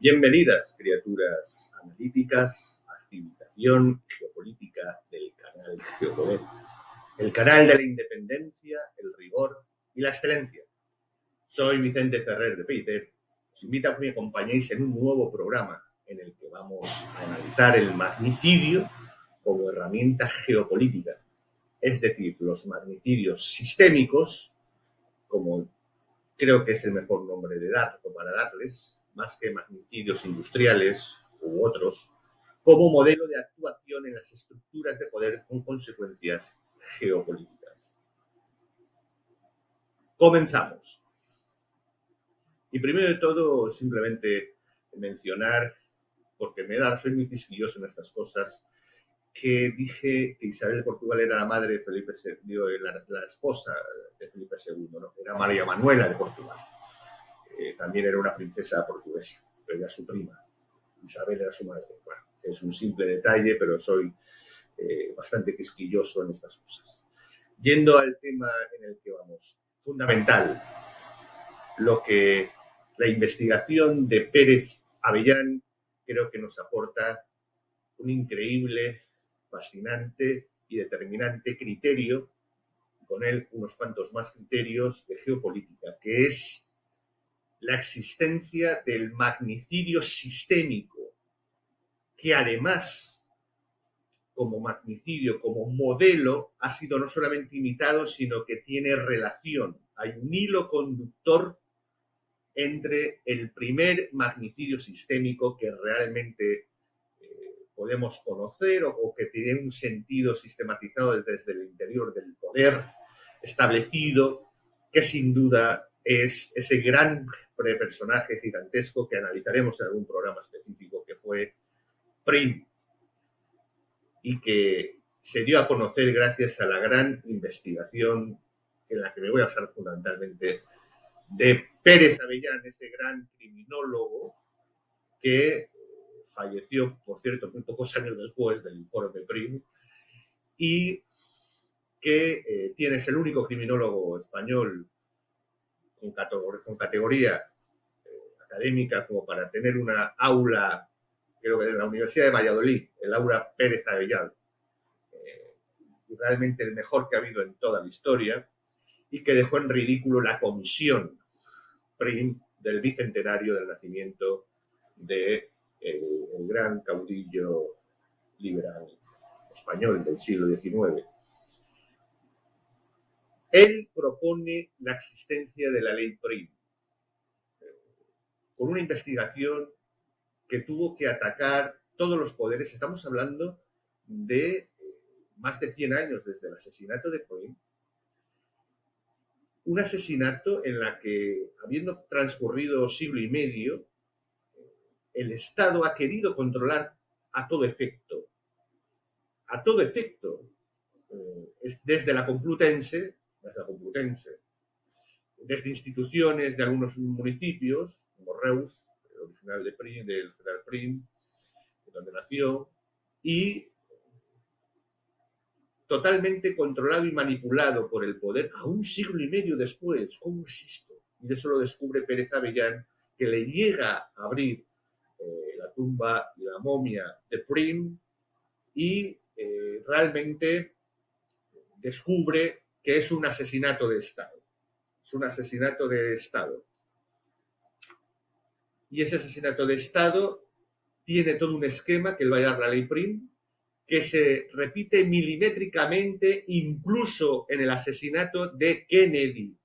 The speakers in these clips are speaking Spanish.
Bienvenidas, criaturas analíticas, a Civilización Geopolítica del canal Geopoder, el canal de la independencia, el rigor y la excelencia. Soy Vicente Ferrer de Pellicer. Os invito a que me acompañéis en un nuevo programa en el que vamos a analizar el magnicidio como herramienta geopolítica, es decir, los magnicidios sistémicos, como creo que es el mejor nombre para darles, más que magnicidios industriales u otros, como modelo de actuación en las estructuras de poder con consecuencias geopolíticas. Comenzamos. Y primero de todo, simplemente mencionar, porque soy muy quisquilloso en estas cosas, que dije que Isabel de Portugal era la madre de Felipe II, la esposa de Felipe II, ¿no? Era María Manuela de Portugal. También era una princesa portuguesa, pero era su prima. Isabel era su madre. Bueno, es un simple detalle, pero soy bastante quisquilloso en estas cosas. Yendo al tema en el que vamos, fundamental, lo que la investigación de Pérez Avellán creo que nos aporta un increíble, fascinante y determinante criterio, con él unos cuantos más criterios de geopolítica, que es la existencia del magnicidio sistémico, que además, como magnicidio, como modelo, ha sido no solamente imitado, sino que tiene relación. Hay un hilo conductor entre el primer magnicidio sistémico que realmente podemos conocer o que tiene un sentido sistematizado desde el interior del poder establecido, que sin duda es ese gran personaje gigantesco que analizaremos en algún programa específico, que fue Prim, y que se dio a conocer gracias a la gran investigación en la que me voy a basar fundamentalmente de Pérez Avellán, ese gran criminólogo que falleció, por cierto, muy pocos años después del informe Prim, y que es el único criminólogo español con categoría académica como para tener una aula, creo que en la Universidad de Valladolid, el aula Pérez Avellán, realmente el mejor que ha habido en toda la historia, y que dejó en ridículo la comisión Prim del bicentenario del nacimiento de el gran caudillo liberal español del siglo XIX. Él propone la existencia de la ley Prim, con una investigación que tuvo que atacar todos los poderes. Estamos hablando de más de 100 años desde el asesinato de Prim, un asesinato en la que, habiendo transcurrido siglo y medio, el Estado ha querido controlar a todo efecto, desde la Complutense, desde instituciones de algunos municipios, como Reus, el original de Prim, del Federal Prim, donde nació, y totalmente controlado y manipulado por el poder a un siglo y medio después. ¿Cómo es esto? Y eso lo descubre Pérez Avellán, que le llega a abrir la tumba y la momia de Prim y realmente descubre que es un asesinato de Estado. Es un asesinato de Estado. Y ese asesinato de Estado tiene todo un esquema que él va a llamar la ley Prim, que se repite milimétricamente incluso en el asesinato de Kennedy.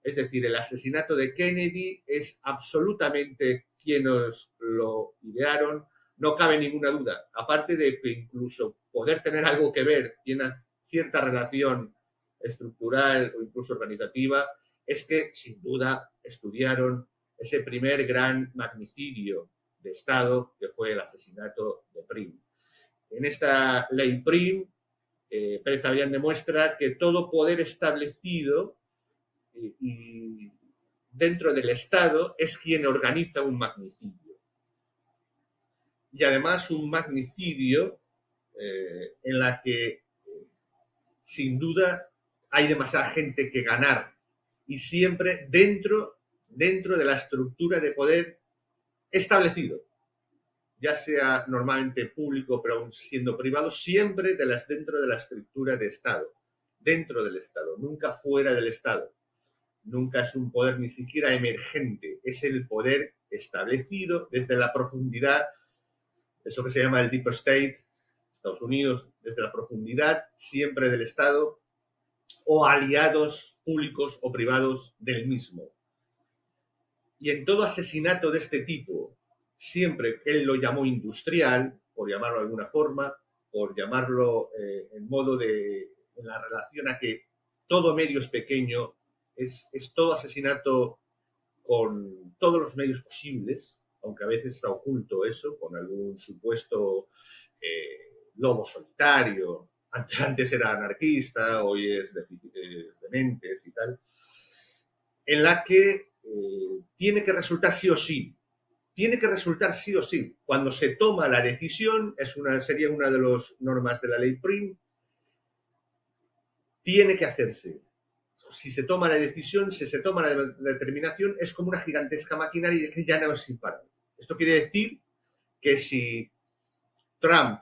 Es decir, el asesinato de Kennedy es absolutamente quienes lo idearon, no cabe ninguna duda. Aparte de que incluso poder tener algo que ver, tiene cierta relación estructural o incluso organizativa, es que sin duda estudiaron ese primer gran magnicidio de Estado que fue el asesinato de Prim. En esta ley Prim, Pérez Avellán demuestra que todo poder establecido y dentro del Estado es quien organiza un magnicidio. Y además un magnicidio en la que sin duda hay demasiada gente que ganar y siempre dentro de la estructura de poder establecido, ya sea normalmente público, pero aún siendo privado, siempre dentro de la estructura de Estado, dentro del Estado, nunca fuera del Estado. Nunca es un poder ni siquiera emergente, es el poder establecido desde la profundidad, eso que se llama el Deep State, Estados Unidos, desde la profundidad siempre del Estado o aliados públicos o privados del mismo. Y en todo asesinato de este tipo, siempre él lo llamó industrial, por llamarlo de alguna forma, por llamarlo en modo de, en la relación a que todo medio es pequeño, es todo asesinato con todos los medios posibles, aunque a veces está oculto eso, con algún supuesto lobo solitario. Antes era anarquista, hoy es de mentes y tal, en la que tiene que resultar sí o sí. Tiene que resultar sí o sí. Cuando se toma la decisión, sería una de las normas de la ley PRIM, tiene que hacerse. Si se toma la decisión, si se toma la determinación, es como una gigantesca maquinaria que ya no es imparable. Esto quiere decir que si Trump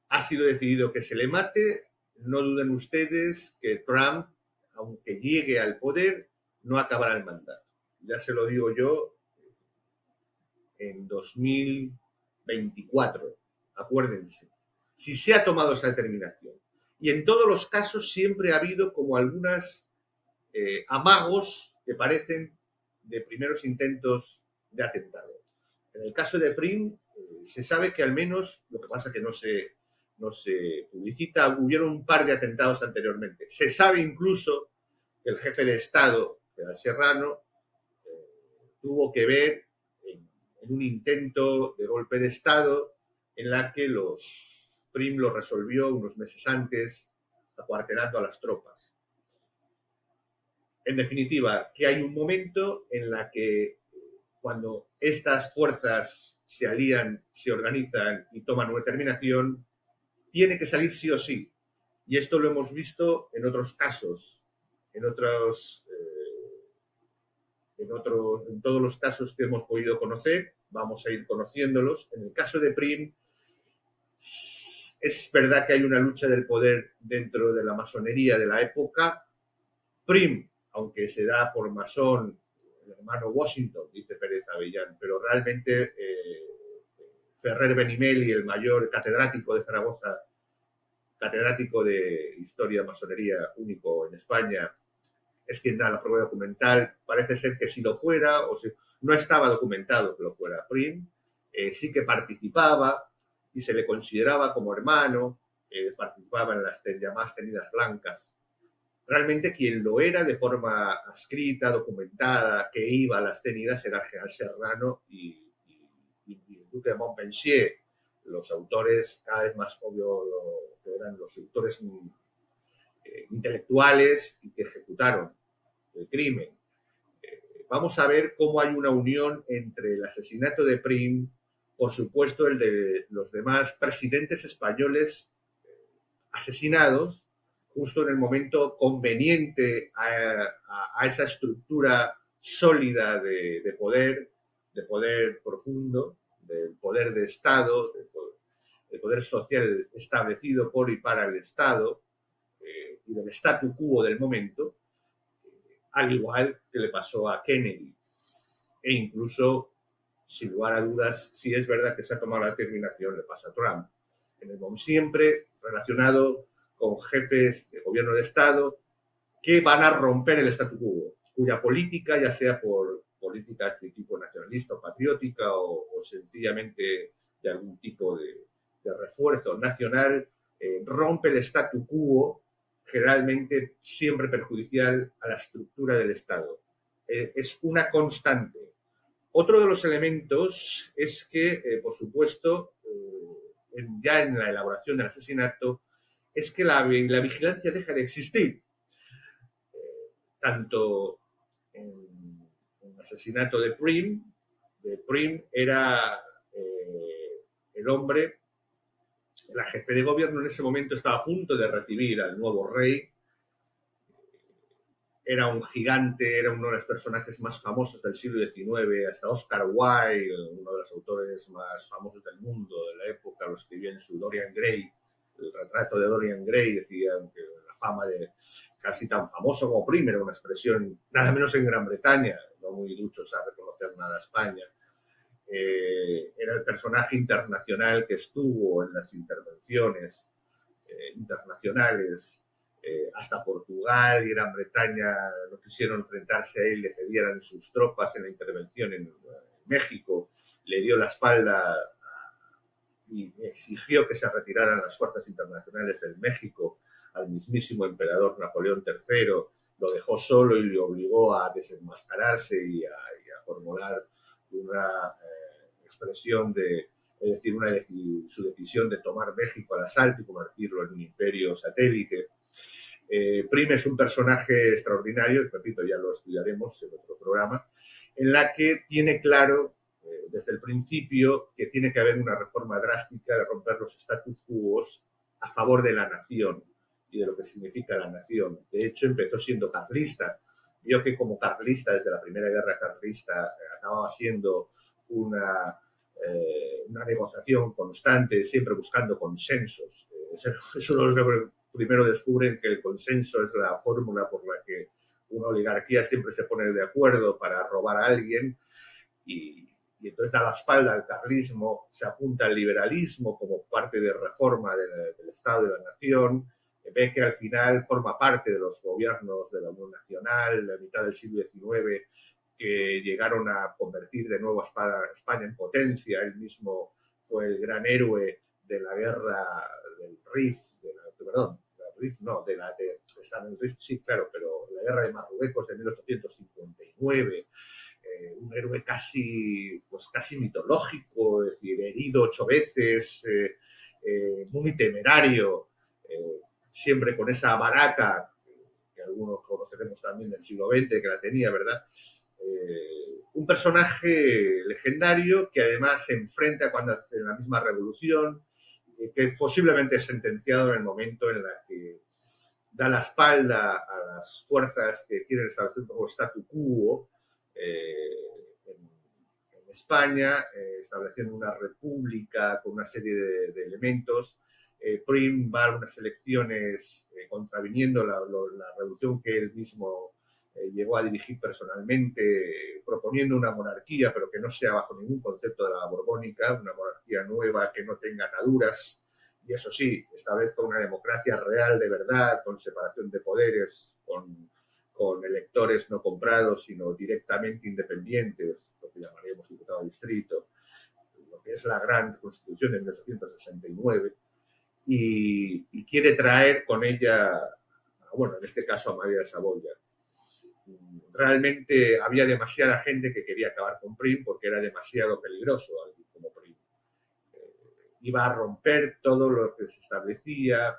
ha sido decidido que se le mate, no duden ustedes que Trump, aunque llegue al poder, no acabará el mandato. Ya se lo digo yo en 2024, acuérdense. Si se ha tomado esa determinación. Y en todos los casos siempre ha habido como algunas amagos que parecen de primeros intentos de atentado. En el caso de Prim, se sabe que al menos, lo que pasa que no se publicita, hubieron un par de atentados anteriormente. Se sabe incluso que el jefe de Estado, que era Serrano, tuvo que ver en un intento de golpe de Estado en la que Prim lo resolvió unos meses antes, acuartelando a las tropas. En definitiva, que hay un momento en la que cuando estas fuerzas se alían, se organizan y toman una determinación, tiene que salir sí o sí. Y esto lo hemos visto en otros casos, en todos los casos que hemos podido conocer, vamos a ir conociéndolos. En el caso de Prim, es verdad que hay una lucha del poder dentro de la masonería de la época. Prim, aunque se da por masón, el hermano Washington, dice Pérez Avellán, pero realmente Ferrer Benimeli, el mayor catedrático de Zaragoza, catedrático de historia de masonería único en España, es quien da la prueba documental. Parece ser que si lo fuera, o si no estaba documentado que lo fuera Prim, sí que participaba y se le consideraba como hermano, participaba en las llamadas tenidas blancas. Realmente quien lo era de forma escrita, documentada, que iba a las tenidas era el general Serrano y el duque de Montpensier, los autores cada vez más obvio que eran los autores intelectuales y que ejecutaron el crimen. Vamos a ver cómo hay una unión entre el asesinato de Prim, por supuesto el de los demás presidentes españoles asesinados, justo en el momento conveniente a esa estructura sólida de poder profundo, del poder de Estado, del poder social establecido por y para el Estado y del statu quo del momento, al igual que le pasó a Kennedy. E incluso, sin lugar a dudas, si es verdad que se ha tomado la determinación, le pasa a Trump. Siempre relacionado con jefes de gobierno de Estado que van a romper el statu quo, cuya política, ya sea por políticas de tipo nacionalista o patriótica o sencillamente de algún tipo de refuerzo nacional, rompe el statu quo, generalmente siempre perjudicial a la estructura del Estado. Es una constante. Otro de los elementos es que, por supuesto, ya en la elaboración del asesinato, es que la vigilancia deja de existir. Tanto en el asesinato de Prim era el hombre, la jefe de gobierno en ese momento estaba a punto de recibir al nuevo rey, era un gigante, era uno de los personajes más famosos del siglo XIX, hasta Oscar Wilde, uno de los autores más famosos del mundo de la época, lo escribió en su Dorian Gray, el retrato de Dorian Gray, decían que la fama de casi tan famoso como Prim era una expresión, nada menos en Gran Bretaña, no muy duchos a reconocer nada a España. Era el personaje internacional que estuvo en las intervenciones internacionales. Hasta Portugal y Gran Bretaña no quisieron enfrentarse a él, le cedieran sus tropas en la intervención en México, le dio la espalda y exigió que se retiraran las fuerzas internacionales del México al mismísimo emperador Napoleón III, lo dejó solo y le obligó a desenmascararse y a formular una expresión de, es decir, su decisión de tomar México al asalto y convertirlo en un imperio satélite. Prim es un personaje extraordinario, repito, ya lo estudiaremos en otro programa, en la que tiene claro desde el principio que tiene que haber una reforma drástica de romper los status quo a favor de la nación y de lo que significa la nación. De hecho, empezó siendo carlista. Vio que como carlista, desde la Primera Guerra Carlista, acababa siendo una negociación constante, siempre buscando consensos. Es uno de los primero descubren que el consenso es la fórmula por la que una oligarquía siempre se pone de acuerdo para robar a alguien y entonces da la espalda al carlismo, se apunta al liberalismo como parte de reforma del Estado y de la nación, ve que al final forma parte de los gobiernos de la Unión Nacional, de la mitad del siglo XIX, que llegaron a convertir de nuevo a España en potencia. Él mismo fue el gran héroe de la guerra del Rif, está en el Rif, sí, claro, pero la guerra de Marruecos de 1859, un héroe casi mitológico, es decir, herido 8 veces, muy temerario, siempre con esa baraca, que algunos conoceremos también del siglo XX, que la tenía, ¿verdad? Un personaje legendario que además se enfrenta cuando hace la misma revolución, que posiblemente es sentenciado en el momento en la que da la espalda a las fuerzas que quieren establecer un poco statu quo en España, estableciendo una república con una serie de elementos. Prim va a unas elecciones contraviniendo la revolución que él mismo llegó a dirigir personalmente, proponiendo una monarquía, pero que no sea bajo ningún concepto de la borbónica, una monarquía nueva que no tenga ataduras, y eso sí, establezca una democracia real de verdad, con separación de poderes, con electores no comprados, sino directamente independientes, lo que llamaríamos diputado de distrito, lo que es la gran Constitución de 1869, y quiere traer con ella, bueno, en este caso a María de Saboya. Realmente había demasiada gente que quería acabar con Prim porque era demasiado peligroso alguien como Prim. Iba a romper todo lo que se establecía,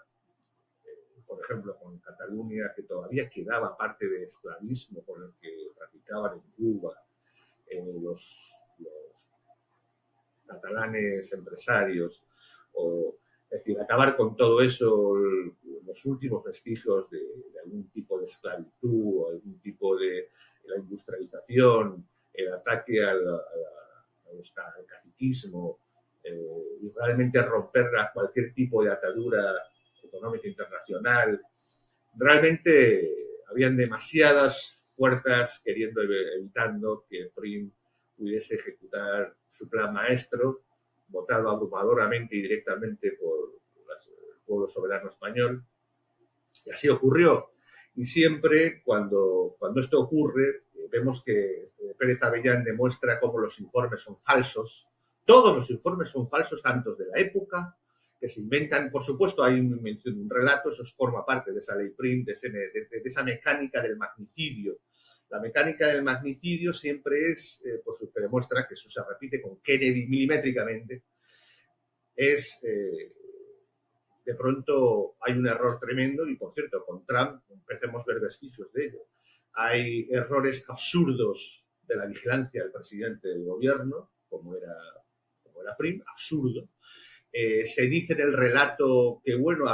por ejemplo, con Cataluña, que todavía quedaba parte de esclavismo con el que traficaban en Cuba, los catalanes empresarios, es decir, acabar con todo eso, los últimos vestigios de algún tipo de esclavitud o algún tipo de la industrialización, el ataque al caciquismo, y realmente romper a cualquier tipo de atadura económica internacional. Realmente habían demasiadas fuerzas evitando que Prim pudiese ejecutar su plan maestro, votado abrumadoramente y directamente por el pueblo soberano español. Y así ocurrió. Y siempre cuando esto ocurre, vemos que Pérez Avellán demuestra cómo los informes son falsos. Todos los informes son falsos, tanto de la época, que se inventan, por supuesto, hay un relato, eso forma parte de esa ley Prim, de esa mecánica del magnicidio. La mecánica del magnicidio siempre es, por lo que demuestra que eso se repite con Kennedy milimétricamente, es de pronto hay un error tremendo y, por cierto, con Trump empecemos a ver vestigios de ello. Hay errores absurdos de la vigilancia del presidente del gobierno, como era Prim, absurdo. Se dice en el relato que, bueno,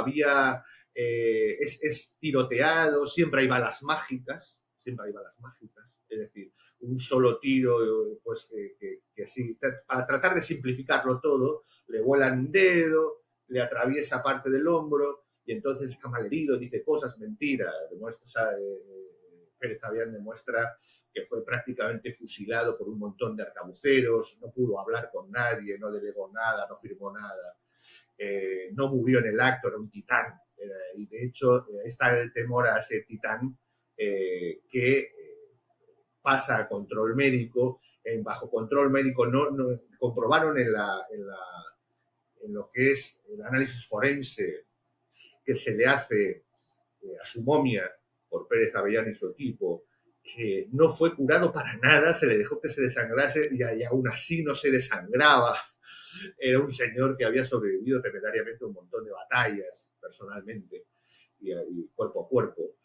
es tiroteado, siempre hay balas mágicas. siempre hay balas mágicas, es decir, un solo tiro, pues que sí, para tratar de simplificarlo todo, le vuelan un dedo, le atraviesa parte del hombro y entonces está malherido, dice cosas, mentira, demuestra, Pérez Avián demuestra que fue prácticamente fusilado por un montón de arcabuceros, no pudo hablar con nadie, no delegó nada, no firmó nada, no murió en el acto, era un titán, y de hecho está el temor a ese titán que pasa a control médico, bajo control médico no comprobaron en lo que es el análisis forense que se le hace a su momia por Pérez Avellán y su equipo, que no fue curado para nada, se le dejó que se desangrase y aún así no se desangraba. Era un señor que había sobrevivido temerariamente un montón de batallas personalmente y cuerpo a cuerpo.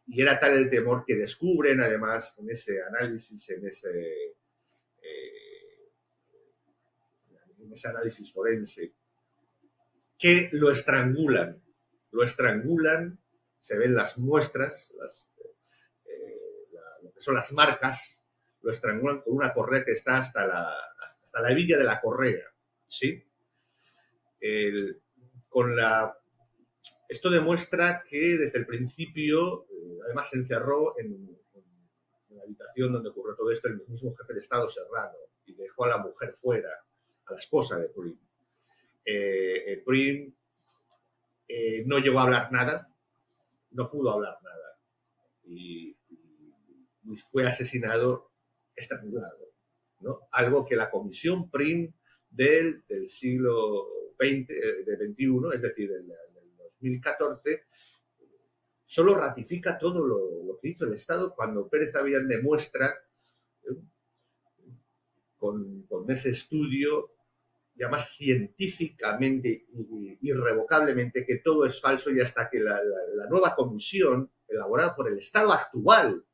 Y era tal el temor que descubren además en ese análisis, en ese análisis forense, que lo estrangulan, se ven las muestras, lo que son las marcas, lo estrangulan con una correa que está hasta la hebilla de la correa, ¿sí? Esto demuestra que desde el principio, además se encerró en la habitación donde ocurrió todo esto el mismo jefe de Estado, Serrano, y dejó a la mujer fuera, a la esposa de Prim. Prim no llegó a hablar nada, no pudo hablar nada, y fue asesinado estrangulado, ¿no? Algo que la Comisión Prim del siglo XX, del XXI, es decir, del 2014, solo ratifica todo lo que hizo el Estado cuando Pérez Avián demuestra con ese estudio ya más científicamente y irrevocablemente que todo es falso, y hasta que la nueva comisión elaborada por el Estado actual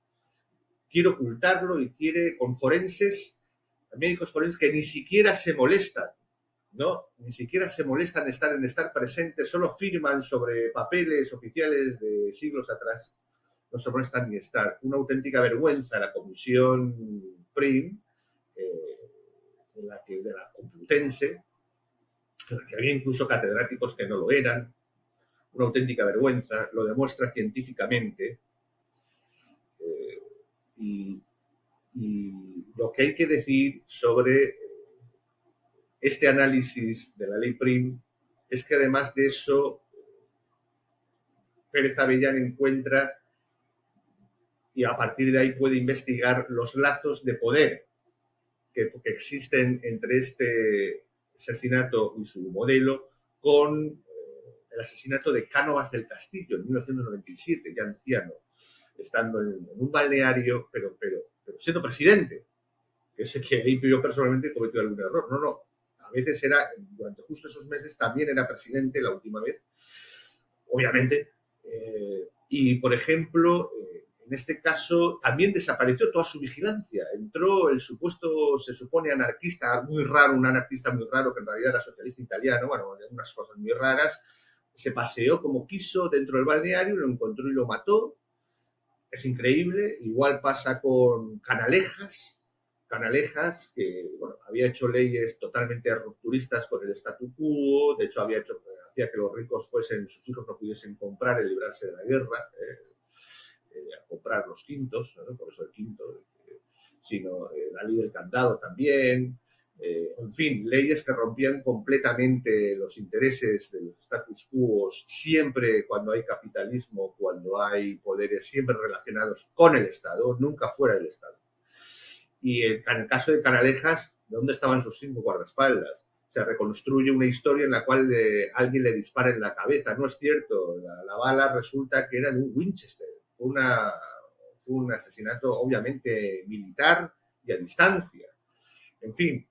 quiere ocultarlo y quiere con forenses, médicos forenses que ni siquiera se molestan, ¿no? Ni siquiera se molestan en estar presentes, solo firman sobre papeles oficiales de siglos atrás, no se molestan ni estar. Una auténtica vergüenza la comisión Prim, de la Complutense, en la que había incluso catedráticos que no lo eran, una auténtica vergüenza, lo demuestra científicamente, y lo que hay que decir sobre este análisis de la ley Prim es que además de eso, Pérez Avellán encuentra y a partir de ahí puede investigar los lazos de poder que existen entre este asesinato y su modelo con el asesinato de Cánovas del Castillo en 1997, ya anciano, estando en un balneario, pero siendo presidente, que sé que ahí yo personalmente cometió algún error. No, a veces era, durante justo esos meses también era presidente la última vez, obviamente, y por ejemplo, en este caso también desapareció toda su vigilancia. Entró el supuesto, se supone, anarquista muy raro, un anarquista muy raro que en realidad era socialista italiano, bueno, unas cosas muy raras, se paseó como quiso dentro del balneario, lo encontró y lo mató. Es increíble. Igual pasa con Canalejas, que bueno, había hecho leyes totalmente rupturistas con el statu quo, de hecho hacía que los ricos sus hijos no pudiesen comprar y librarse de la guerra, a comprar los quintos, ¿no? Por eso el quinto, sino la ley del candado también, en fin, leyes que rompían completamente los intereses de los status quo, siempre cuando hay capitalismo, cuando hay poderes siempre relacionados con el Estado, nunca fuera del Estado. Y en el caso de Canalejas, ¿dónde estaban sus 5 guardaespaldas? Se reconstruye una historia en la cual alguien le dispara en la cabeza. No es cierto, la bala resulta que era de un Winchester. Fue un asesinato obviamente militar y a distancia. En fin,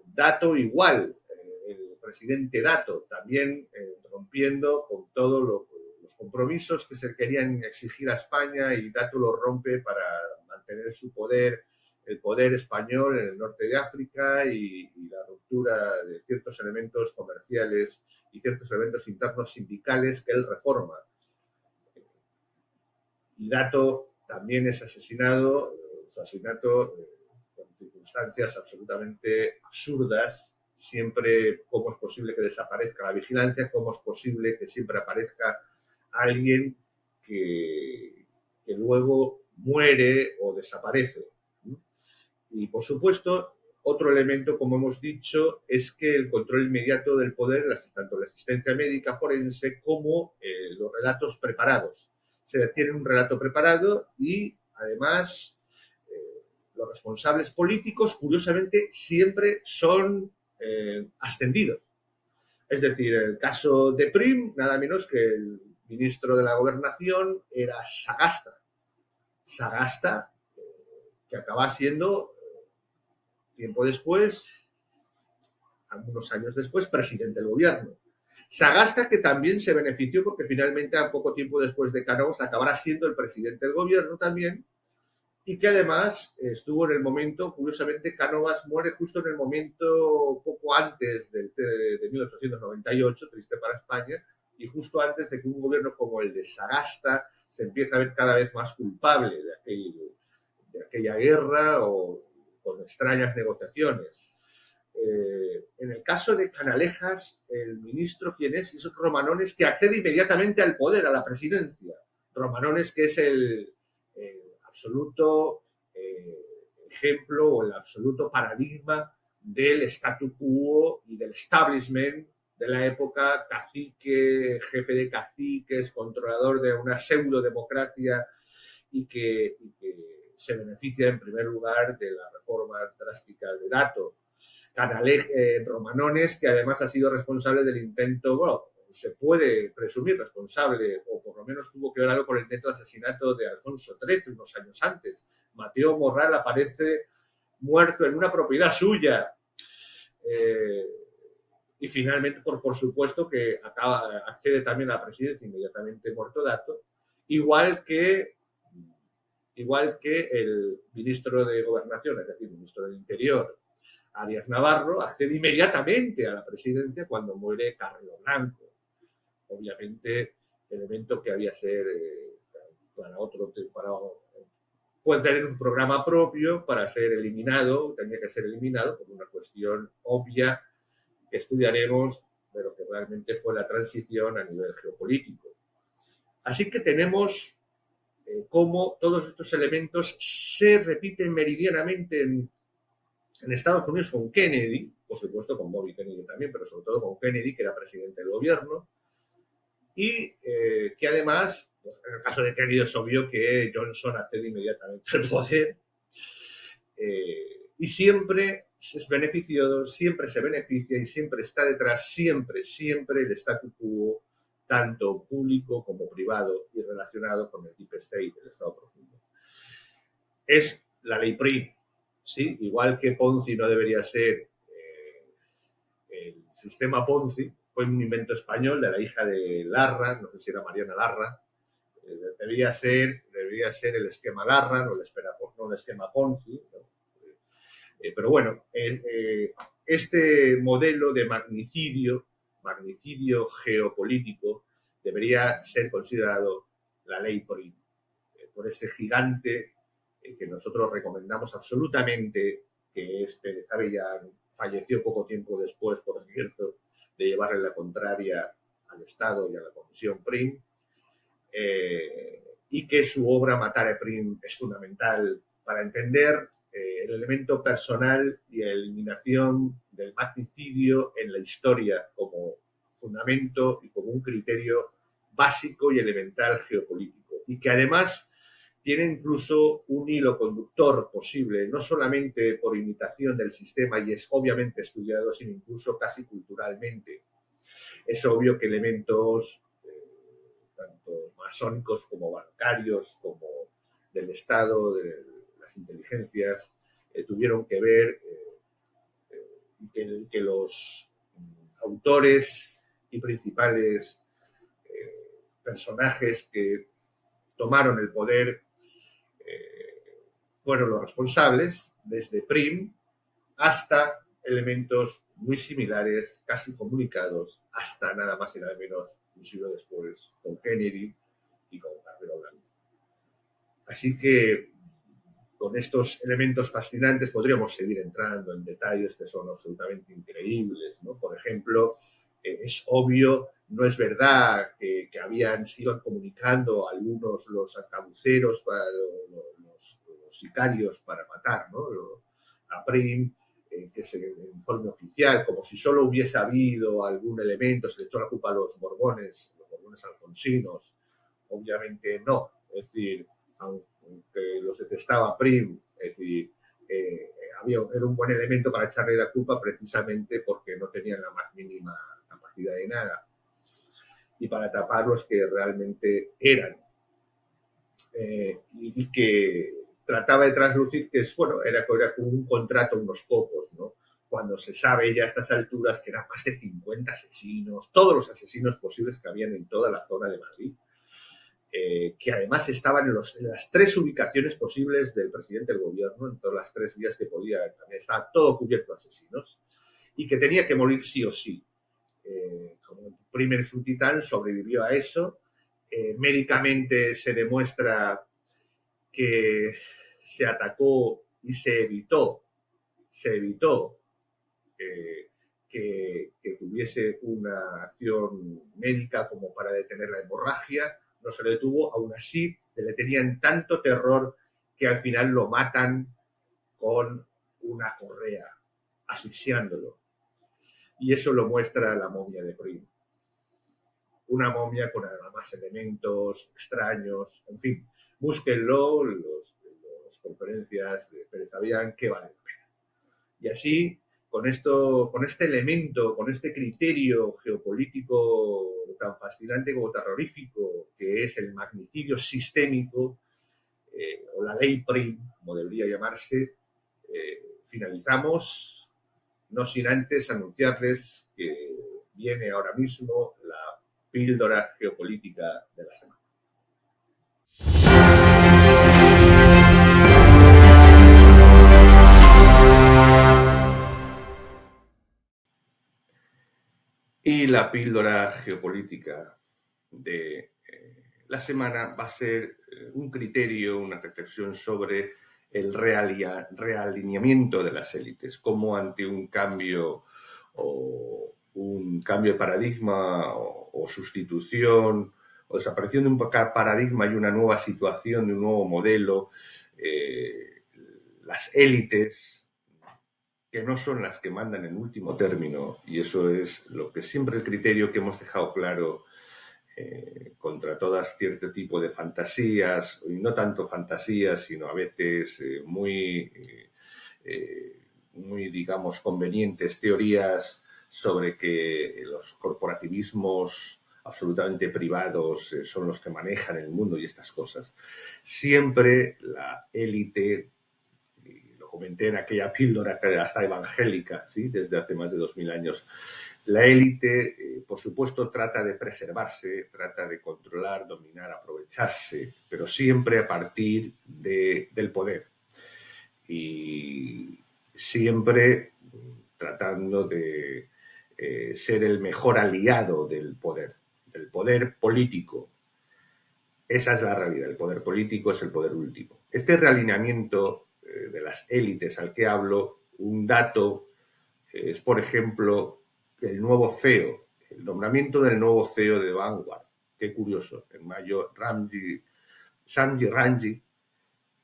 Dato igual, el presidente Dato también rompiendo con todos los compromisos que se querían exigir a España, y Dato lo rompe para mantener su poder, el poder español en el norte de África, y la ruptura de ciertos elementos comerciales y ciertos elementos internos sindicales que él reforma. Y Dato también es asesinado, su asesinato con circunstancias absolutamente absurdas. Siempre, ¿cómo es posible que desaparezca la vigilancia? ¿Cómo es posible que siempre aparezca alguien que luego muere o desaparece? Y, por supuesto, otro elemento, como hemos dicho, es que el control inmediato del poder, tanto la asistencia médica forense como los relatos preparados. Se tiene un relato preparado y, además, los responsables políticos, curiosamente, siempre son ascendidos. Es decir, en el caso de Prim, nada menos que el ministro de la Gobernación era Sagasta. Sagasta, que acaba siendo, tiempo después, algunos años después, presidente del gobierno. Sagasta, que también se benefició porque finalmente, a poco tiempo después de Cánovas, acabará siendo el presidente del gobierno también, y que además estuvo en el momento, curiosamente, Cánovas muere justo en el momento poco antes de 1898, triste para España, y justo antes de que un gobierno como el de Sagasta se empiece a ver cada vez más culpable de aquella guerra o con extrañas negociaciones. En el caso de Canalejas, el ministro, ¿quién es? Es Romanones, que accede inmediatamente al poder, a la presidencia. Romanones, que es el absoluto ejemplo o el absoluto paradigma del statu quo y del establishment de la época, cacique, jefe de caciques, controlador de una pseudo-democracia y que se beneficia en primer lugar de las reformas drásticas de Dato. Romanones, que además ha sido responsable del intento, bueno, se puede presumir responsable, o por lo menos tuvo que ver algo con el intento de asesinato de Alfonso XIII unos años antes. Mateo Morral aparece muerto en una propiedad suya. Y finalmente, por supuesto, que accede también a la presidencia inmediatamente muerto Dato, igual que el ministro de Gobernación, es decir, el ministro del Interior, Arias Navarro, accede inmediatamente a la presidencia cuando muere Carrero Blanco. Obviamente, elemento que había ser puede tener un programa propio para ser eliminado, tenía que ser eliminado por una cuestión obvia que estudiaremos, pero que realmente fue la transición a nivel geopolítico. Así que tenemos cómo todos estos elementos se repiten meridianamente en Estados Unidos con Kennedy, por supuesto con Bobby Kennedy también, pero sobre todo con Kennedy, que era presidente del gobierno, y que además, pues en el caso de Kennedy es obvio que Johnson accede inmediatamente al poder, y siempre es beneficioso, siempre se beneficia y siempre está detrás, siempre el statu quo, tanto público como privado y relacionado con el Deep State, el Estado profundo. Es la ley Prim, ¿sí? Igual que Ponzi no debería ser el sistema Ponzi, fue un invento español de la hija de Larra, no sé si era Mariana Larra, debería ser el esquema Larra, no el esquema Ponzi, ¿no? Pero bueno, este modelo de magnicidio geopolítico debería ser considerado la ley Prim, por ese gigante que nosotros recomendamos absolutamente, que es Pérez Avellán. Falleció poco tiempo después, por cierto, de llevarle la contraria al Estado y a la Comisión Prim, y que su obra Matare Prim es fundamental para entender el elemento personal y la eliminación del magnicidio en la historia como fundamento y como un criterio básico y elemental geopolítico, y que además tiene incluso un hilo conductor posible, no solamente por imitación del sistema, y es obviamente estudiado, sino incluso casi culturalmente. Es obvio que elementos tanto masónicos como bancarios, como del Estado, de las inteligencias, tuvieron que ver que los autores y principales personajes que tomaron el poder fueron los responsables, desde Prim hasta elementos muy similares, casi comunicados, hasta nada más y nada menos un siglo después con Kennedy y con Carrero Blanco. Así que con estos elementos fascinantes podríamos seguir entrando en detalles que son absolutamente increíbles, ¿no? Por ejemplo, es obvio, no es verdad que se iban comunicando algunos los arcabuceros, los sicarios para matar, ¿no? A Prim, que es el informe oficial, como si solo hubiese habido algún elemento, se le echó la culpa a los borbones alfonsinos. Obviamente no, es decir, aunque los detestaba Prim, es decir, era un buen elemento para echarle la culpa precisamente porque no tenían la más mínima capacidad de nada y para tapar los que realmente eran. Y que trataba de traslucir que era como un contrato a unos pocos, ¿no? Cuando se sabe ya a estas alturas que eran más de 50 asesinos, todos los asesinos posibles que habían en toda la zona de Madrid, que además estaban en las 3 ubicaciones posibles del presidente del gobierno, en todas las 3 vías que podía, también estaba todo cubierto de asesinos, y que tenía que morir sí o sí. Como Prim es un titán, sobrevivió a eso. Médicamente se demuestra que se atacó y se evitó que tuviese una acción médica como para detener la hemorragia, no se le detuvo, aún así le tenían tanto terror que al final lo matan con una correa, asfixiándolo. Y eso lo muestra la momia de Prim. Una momia con además elementos extraños, en fin, búsquenlo, las conferencias de Pérez Avián, que vale la pena. Y así, con este elemento, con este criterio geopolítico tan fascinante como terrorífico, que es el magnicidio sistémico, o la ley Prim, como debería llamarse, finalizamos, no sin antes anunciarles que viene ahora mismo la píldora geopolítica de la semana. Y la píldora geopolítica de la semana va a ser un criterio, una reflexión sobre el realineamiento de las élites, como ante un cambio de paradigma o sustitución o desaparición de un paradigma y una nueva situación, de un nuevo modelo, las élites, que no son las que mandan en último término, y eso es lo que siempre el criterio que hemos dejado claro contra todas cierto tipo de fantasías, y no tanto fantasías, sino a veces muy, digamos, convenientes teorías sobre que los corporativismos absolutamente privados son los que manejan el mundo y estas cosas. Siempre la élite, lo comenté en aquella píldora que hasta evangélica, ¿sí? Desde hace más de 2000 años, la élite, por supuesto, trata de preservarse, trata de controlar, dominar, aprovecharse, pero siempre a partir del poder. Y siempre tratando de ser el mejor aliado del poder político. Esa es la realidad, el poder político es el poder último. Este realineamiento de las élites al que hablo, un dato es, por ejemplo, el nuevo CEO, el nombramiento del nuevo CEO de Vanguard. Qué curioso, en mayo, Sanjay Ranji,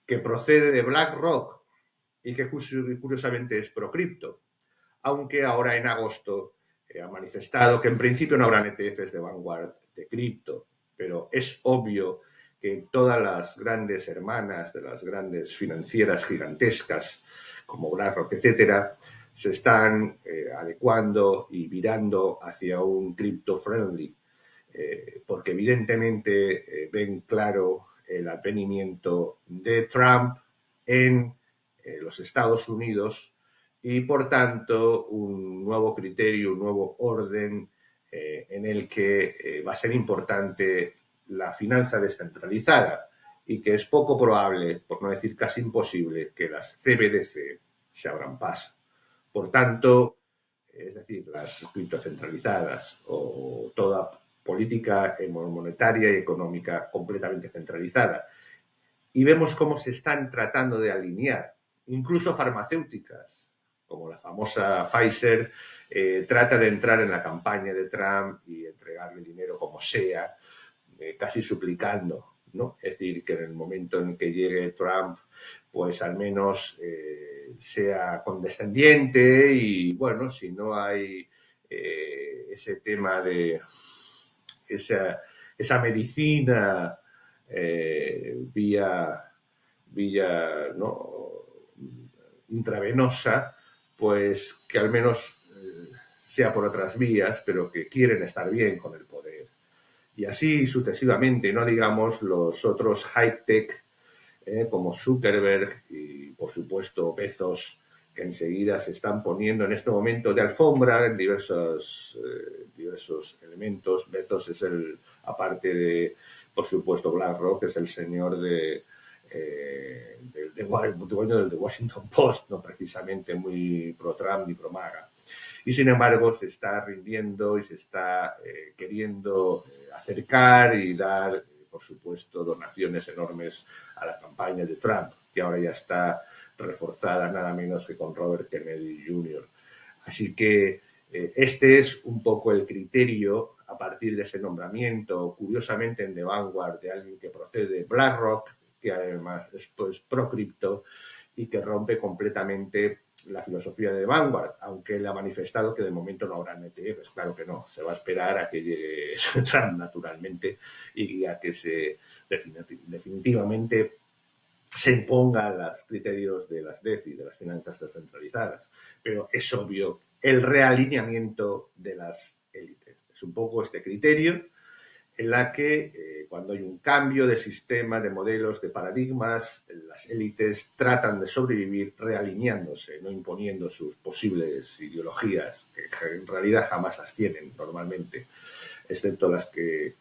que procede de BlackRock y que curiosamente es pro-cripto, aunque ahora en agosto ha manifestado que en principio no habrán ETFs de Vanguard de cripto, pero es obvio que todas las grandes hermanas de las grandes financieras gigantescas como BlackRock, etcétera, se están adecuando y virando hacia un crypto friendly, porque evidentemente ven claro el advenimiento de Trump en los Estados Unidos y, por tanto, un nuevo criterio, un nuevo orden en el que va a ser importante la finanza descentralizada y que es poco probable, por no decir casi imposible, que las CBDC se abran paso. Por tanto, es decir, las criptocentralizadas o toda política monetaria y económica completamente centralizada. y vemos cómo se están tratando de alinear. Incluso farmacéuticas, como la famosa Pfizer, trata de entrar en la campaña de Trump y entregarle dinero como sea, casi suplicando, ¿no? Es decir, que en el momento en que llegue Trump, pues al menos sea condescendiente y, bueno, si no hay ese tema de esa medicina vía ¿no? intravenosa, pues que al menos sea por otras vías, pero que quieren estar bien con el poder. Y así sucesivamente, no digamos los otros high-tech como Zuckerberg y, por supuesto, Bezos, que enseguida se están poniendo en este momento de alfombra en diversos elementos. Bezos es aparte de, por supuesto, BlackRock, es el señor del The Washington Post, no precisamente muy pro-Trump ni pro-MAGA. Y sin embargo se está rindiendo y se está queriendo acercar y dar, por supuesto, donaciones enormes a la campaña de Trump, que ahora ya está reforzada nada menos que con Robert Kennedy Jr. Así que este es un poco el criterio a partir de ese nombramiento, curiosamente en The Vanguard, de alguien que procede de BlackRock, que además es pues, pro-cripto y que rompe completamente la filosofía de Vanguard, aunque él ha manifestado que de momento no habrá ETFs. Claro que no, se va a esperar a que llegue Trump naturalmente y a que definitivamente se impongan los criterios de las DeFi, de las finanzas descentralizadas. Pero es obvio el realineamiento de las élites. Es un poco este criterio en la que cuando hay un cambio de sistema, de modelos, de paradigmas, las élites tratan de sobrevivir realineándose, no imponiendo sus posibles ideologías, que en realidad jamás las tienen normalmente, excepto las que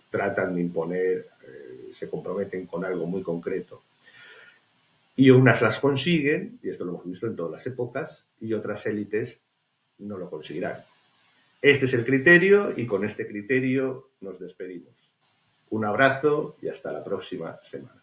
tratan de imponer, se comprometen con algo muy concreto. Y unas las consiguen, y esto lo hemos visto en todas las épocas, y otras élites no lo conseguirán. Este es el criterio y con este criterio nos despedimos. Un abrazo y hasta la próxima semana.